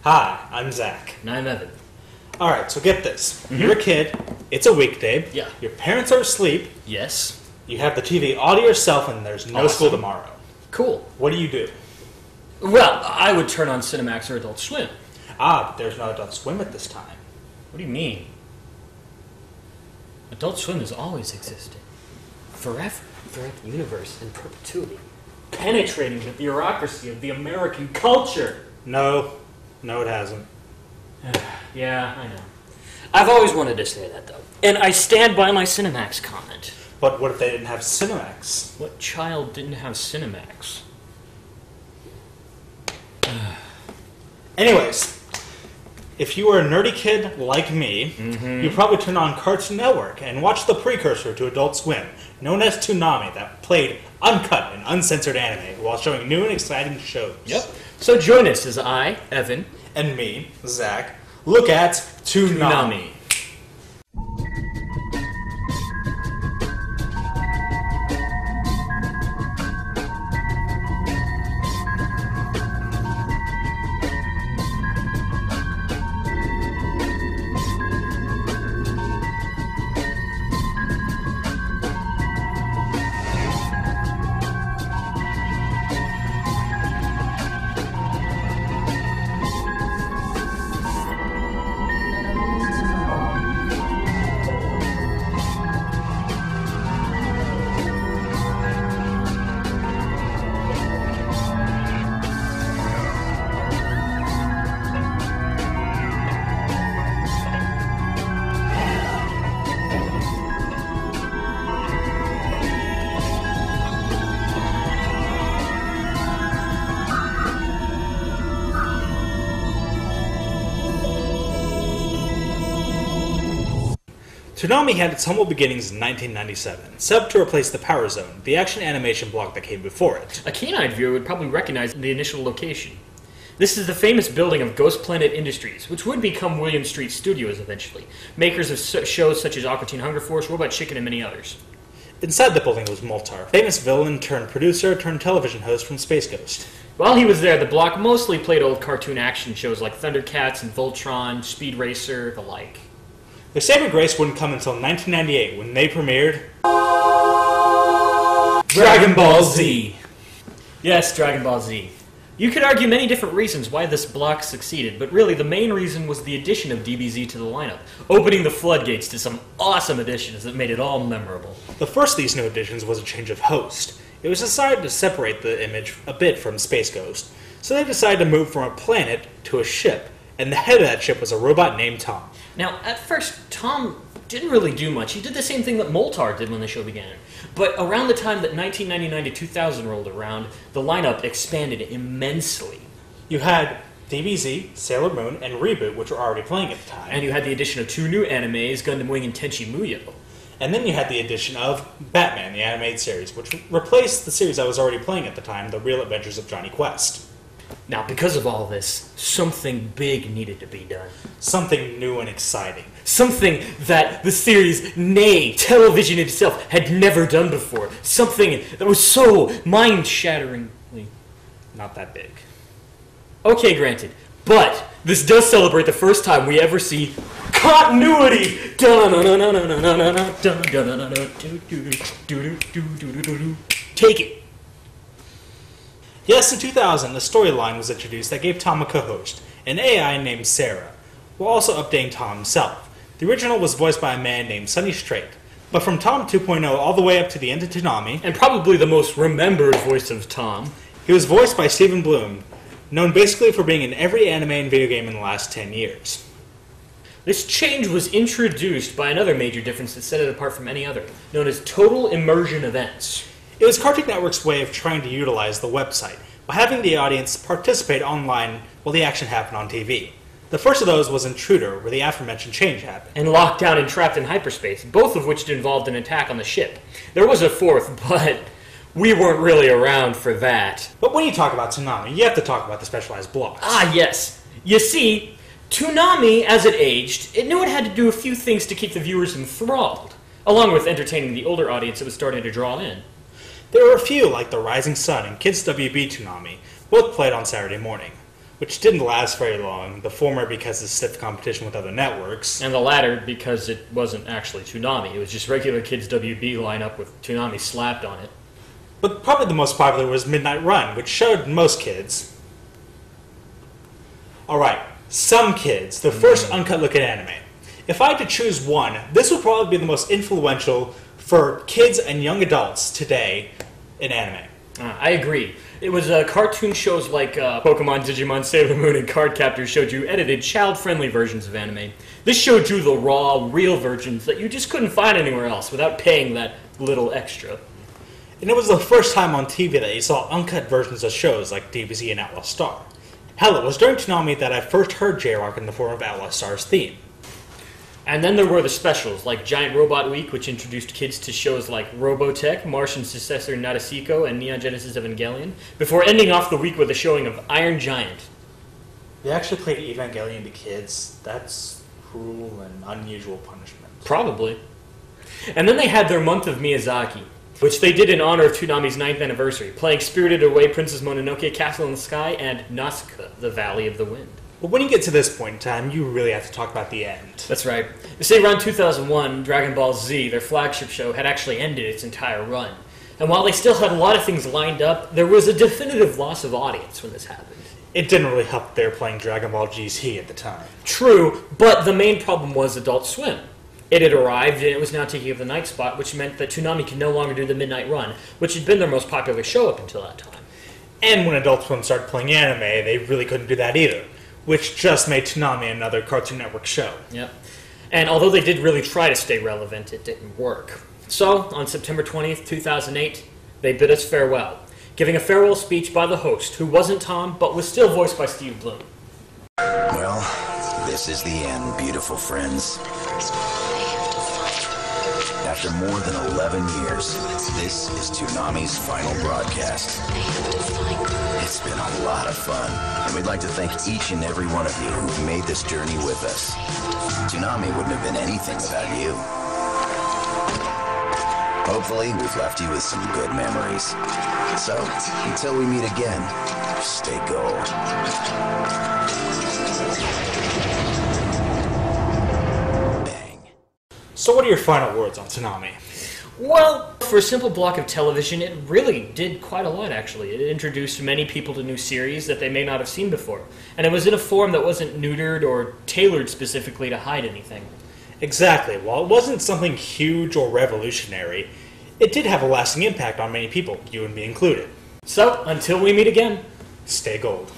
Hi, I'm Zach. And I'm Evan. Alright, so get this. You're a kid, it's a weekday, Yeah. your parents are asleep, Yes. you have the TV all to yourself, and there's no school tomorrow. Cool. What do? Well, I would turn on Cinemax or Adult Swim. But there's no Adult Swim at this time. What do you mean? Adult Swim has always existed. Forever. Throughout the universe in perpetuity. Penetrating the bureaucracy of the American culture. No, it hasn't. Yeah, I know. I've always wanted to say that, though. And I stand by my Cinemax comment. But what if they didn't have Cinemax? What child didn't have Cinemax? Anyways, if you were a nerdy kid like me, you'd probably turn on Cartoon Network and watch the precursor to Adult Swim, known as Toonami, that played uncut and uncensored anime while showing new and exciting shows. Yep. So join us as I, Evan, and me, Zach, look at Toonami. Toonami had its humble beginnings in 1997, set up to replace the Power Zone, the action animation block that came before it. A keen-eyed viewer would probably recognize the initial location. This is the famous building of Ghost Planet Industries, which would become William Street Studios eventually, makers of shows such as Aqua Teen Hunger Force, Robot Chicken, and many others. Inside the building was Moltar, famous villain turned producer turned television host from Space Ghost. While he was there, the block mostly played old cartoon action shows like Thundercats and Voltron, Speed Racer, the like. Their saving grace wouldn't come until 1998 when they premiered Dragon Ball Z! Yes, Dragon Ball Z. You could argue many different reasons why this block succeeded, but really the main reason was the addition of DBZ to the lineup, opening the floodgates to some awesome additions that made it all memorable. The first of these new additions was a change of host. It was decided to separate the image a bit from Space Ghost, so they decided to move from a planet to a ship, and the head of that ship was a robot named Tom. Now, at first, Tom didn't really do much. He did the same thing that Moltar did when the show began. But around the time that 1999 to 2000 rolled around, the lineup expanded immensely. You had DBZ, Sailor Moon, and Reboot, which were already playing at the time. And you had the addition of two new animes, Gundam Wing and Tenchi Muyo. And then you had the addition of Batman, the animated series, which replaced the series I was already playing at the time, The Real Adventures of Johnny Quest. Now, because of all this, something big needed to be done. Something new and exciting. Something that the series, nay, television itself, had never done before. Something that was so mind-shatteringly Not that big. okay, granted. But this does celebrate the first time we ever see continuity. Take it. Yes, in 2000, a storyline was introduced that gave Tom a co-host, an AI named Sarah, while also updating Tom himself. The original was voiced by a man named Sonny Strait, but from Tom 2.0 all the way up to the end of Toonami, And probably the most remembered voice of Tom. he was voiced by Stephen Bloom, known basically for being in every anime and video game in the last 10 years. This change was introduced by another major difference that set it apart from any other, known as total immersion events. It was Cartoon Network's way of trying to utilize the website, by having the audience participate online while the action happened on TV. The first of those was Intruder, where the aforementioned change happened. And Locked Down and Trapped in Hyperspace, both of which involved an attack on the ship. There was a fourth, but we weren't really around for that. But when you talk about Toonami, you have to talk about the specialized blocks. Ah, yes. You see, Toonami, as it aged, it knew it had to do a few things to keep the viewers enthralled, along with entertaining the older audience it was starting to draw in. There were a few, like The Rising Sun and Kids WB Toonami, both played on Saturday morning. which didn't last very long, the former because of stiff competition with other networks. And the latter because it wasn't actually Toonami. It was just regular Kids WB lineup with Toonami slapped on it. But probably the most popular was Midnight Run, which showed most kids. Alright, some kids, the first uncut look at anime. If I had to choose one, this would probably be the most influential for kids and young adults today in anime. I agree. It was cartoon shows like Pokemon, Digimon, Sailor Moon, and Cardcaptor showed you edited, child-friendly versions of anime. This showed you the raw, real versions that you just couldn't find anywhere else without paying that little extra. And it was the first time on TV that you saw uncut versions of shows like DBZ and Outlaw Star. Hell, it was during Toonami that I first heard J-Rock in the form of Outlaw Star's theme. And then there were the specials, like Giant Robot Week, which introduced kids to shows like Robotech, Martian Successor Naruto, and Neon Genesis Evangelion, before ending off the week with a showing of Iron Giant. They actually played Evangelion to kids. That's cruel and unusual punishment. Probably. And then they had their month of Miyazaki, which they did in honor of Toonami's 9th anniversary, playing Spirited Away, Princess Mononoke, Castle in the Sky, and Nausicaa, the Valley of the Wind. But when you get to this point in time, you really have to talk about the end. That's right. You see, around 2001, Dragon Ball Z, their flagship show, had actually ended its entire run. And while they still had a lot of things lined up, there was a definitive loss of audience when this happened. It didn't really help they were playing Dragon Ball GT at the time. True, but the main problem was Adult Swim. It had arrived, and it was now taking up the night spot, which meant that Toonami could no longer do the Midnight Run, which had been their most popular show up until that time. And when Adult Swim started playing anime, they really couldn't do that either, which just made Toonami another Cartoon Network show. Yep. And although they did really try to stay relevant, it didn't work. So, on September 20th, 2008, they bid us farewell, giving a farewell speech by the host, who wasn't Tom, but was still voiced by Steve Bloom. Well, this is the end, beautiful friends. After more than 11 years, this is Toonami's final broadcast. It's been a lot of fun, and we'd like to thank each and every one of you who've made this journey with us. Toonami wouldn't have been anything without you. Hopefully, we've left you with some good memories. So, until we meet again, stay gold. So what are your final words on Toonami? Well, for a simple block of television, it really did quite a lot, actually. It introduced many people to new series that they may not have seen before. And it was in a form that wasn't neutered or tailored specifically to hide anything. Exactly. While it wasn't something huge or revolutionary, it did have a lasting impact on many people, you and me included. So, until we meet again, stay gold.